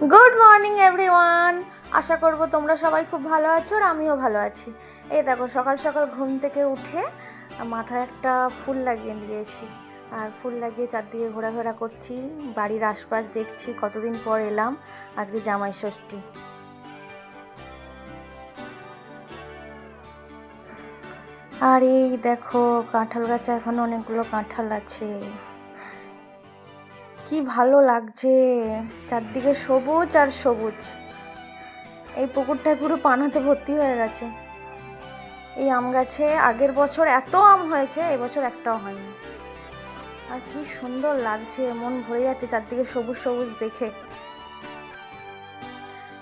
Good morning everyone. আশা করব তোমরা সবাই খুব ভালো আছো আর আমিও ভালো আছি। এই দেখো সকাল সকাল ঘুম থেকে উঠে মাথায় একটা ফুল লাগিয়ে দিয়েছি, আর ফুল লাগিয়ে চারদিকে ঘোরাফেরা করছি, বাড়ির আশপাশ দেখছি। কতদিন পর এলাম, আজকে জামাই ষষ্ঠী। আর এই দেখো কাঁঠাল গাছে এখন অনেকগুলো কাঁঠাল আছে, কি ভালো লাগছে, চারদিকে সবুজ আর সবুজ। এই পুকুরটায় পুরো পানাতে ভর্তি হয়ে গেছে। এই আম গাছে আগের বছর এত আম হয়েছে, এবছর একটাও হয়নি। আর কি সুন্দর লাগছে, মন ভরে যাচ্ছে চারদিকে সবুজ সবুজ দেখে।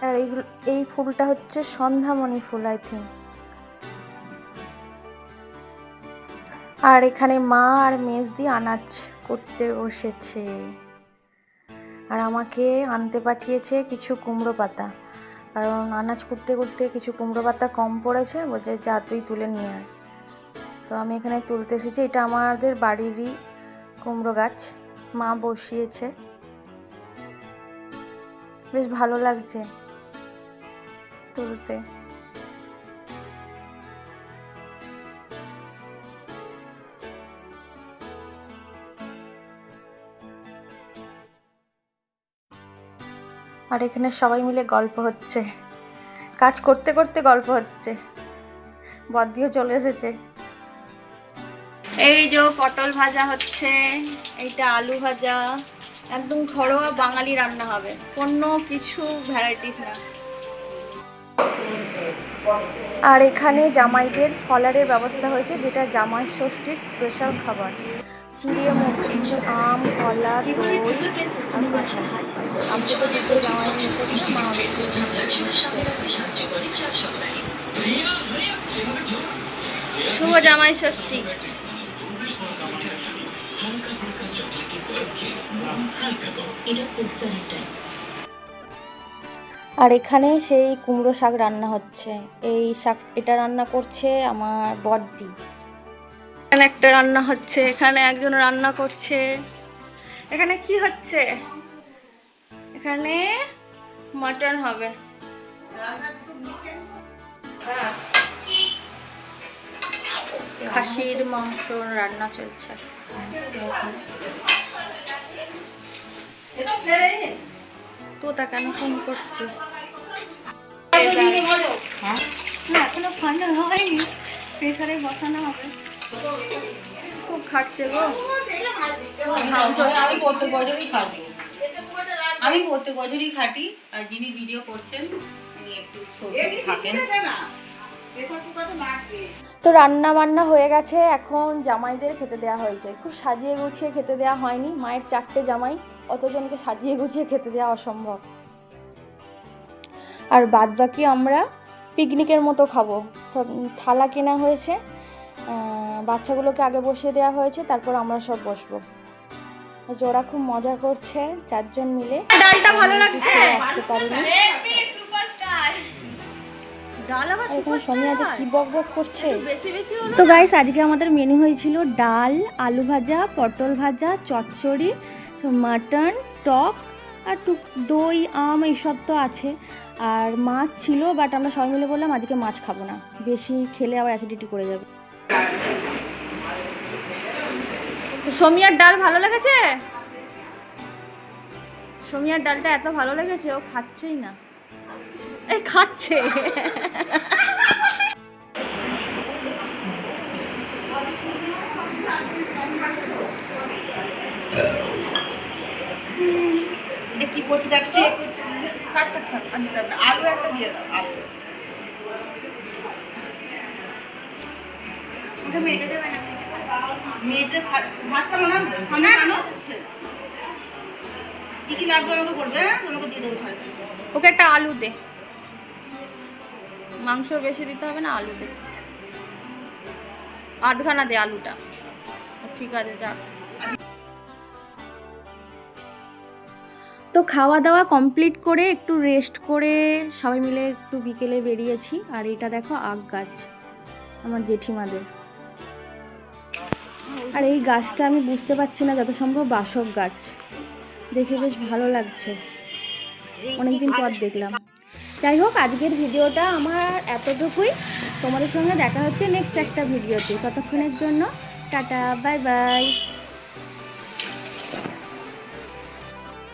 আর এই ফুলটা হচ্ছে সন্ধ্যামণি ফুল, আই থিঙ্ক। আর এখানে মা আর মেজদি আনাজ করতে বসেছে, আর আমাকে আনতে পাঠিয়েছে কিছু কুমড়ো পাতা, কারণ আনাজ করতে করতে কিছু কুমড়ো পাতা কম পড়েছে, বলছে যা তুই তুলে নিয়ে আয়। তো আমি এখানে তুলতে এসেছি। এটা আমাদের বাড়িরই কুমড়ো গাছ, মা বসিয়েছে, বেশ ভালো লাগছে তুলতে। আর এখানে সবাই মিলে গল্প হচ্ছে, কাজ করতে করতে গল্প হচ্ছে। বদ্দিও চলে এসেছে। এই যে পটল ভাজা হচ্ছে, এইটা আলু ভাজা, একদম ঘরোয়া বাঙালি রান্না হবে, কোনো কিছু ভ্যারাইটিস না। আর এখানে জামাইদের ফলারের ব্যবস্থা হয়েছে, যেটা জামাই ষষ্ঠীর স্পেশাল খাবার। চিড়ে মুরগি, আম, কলা, দই আর কাঁঠাল। আজকে তো দুটো জামাই এসেছে, মা শুভ জামাই ষষ্ঠী। আর এখানে সেই কুমড়ো শাক রান্না হচ্ছে। এই শাক এটা রান্না করছে আমার বড়দি। এখানে একটা রান্না হচ্ছে, এখানে একজন রান্না করছে। এখানে কি হচ্ছে? এখানে মাটন হবে। খাসির মাংস রান্না চলছে। তোতা কেন ফোন করছে? এখনো ফাইনাল হয়নি, প্রেসারে বসানো হবে। খুব খাটছে গো। আমি প্রত্যেক বছরই খাটি, আর যিনি ভিডিও করছেন উনি একটু থাকেন। তো রান্না বান্না হয়ে গেছে, এখন জামাইদের খেতে দেওয়া হয়েছে। খুব সাজিয়ে গুছিয়ে খেতে দেওয়া হয়নি, মায়ের 4টে জামাই, অতজনকে সাজিয়ে গুছিয়ে খেতে দেওয়া অসম্ভব। আর বাদ বাকি আমরা পিকনিকের মতো খাবো। থালা কেনা হয়েছে, বাচ্চাগুলোকে আগে বসিয়ে দেওয়া হয়েছে, তারপর আমরা সব বসবো। ওরা খুব মজা করছে, 4জন মিলে। ডালটা ভালো লাগছে, আসতে পারিনি। কি বক বক করছে। তো গাইস, আজকে আমাদের মেনু হয়েছিল ডাল, আলু ভাজা, পটল ভাজা, চচ্চড়ি, মাটন, টক আর দই, আম, এইসব তো আছে। আর মাছ ছিল, বাট আমরা সবাই মিলে বললাম আজকে মাছ খাবো না, বেশি খেলে আবার অ্যাসিডিটি করে যাবে। সমিয়ার ডাল ভালো লেগেছে, সমিয়ার ডালটা এত ভালো লেগেছে, ও খাচ্ছেই না। এই খাচ্ছে। কি করছি দেখতে? আলু একটা দিয়ে দাও, আলু। মেয়েটা দেবে না, মেয়েটা ভাত খাবো না, সামনে আনো। কি কি লাগবে আমাকে বলবে, তোমাকে দিয়ে দেবো। ওকে একটা আলু দে, মাংস বেশি দিতে হবে না, আলু দে, আধখানা দে আলুটা। ঠিক আছে, যাক। তো খাওয়া দাওয়া কমপ্লিট করে একটু রেস্ট করে সবাই মিলে একটু বিকেলে বেরিয়েছি। আর এটা দেখো আগ গাছ আমার জেঠিমাদের। আর এই গাছটা আমি বুঝতে পারছি না, যত সম্ভব বাসক গাছ, দেখে বেশ ভালো লাগছে। অনেক দিন পর দেখলাম। যাই হোক, আজকের ভিডিওটা আমার এতটুকুই। তোমাদের সঙ্গে দেখা হচ্ছে নেক্সট একটা ভিডিওতে। ততক্ষণের জন্য টাটা, বাই বাই।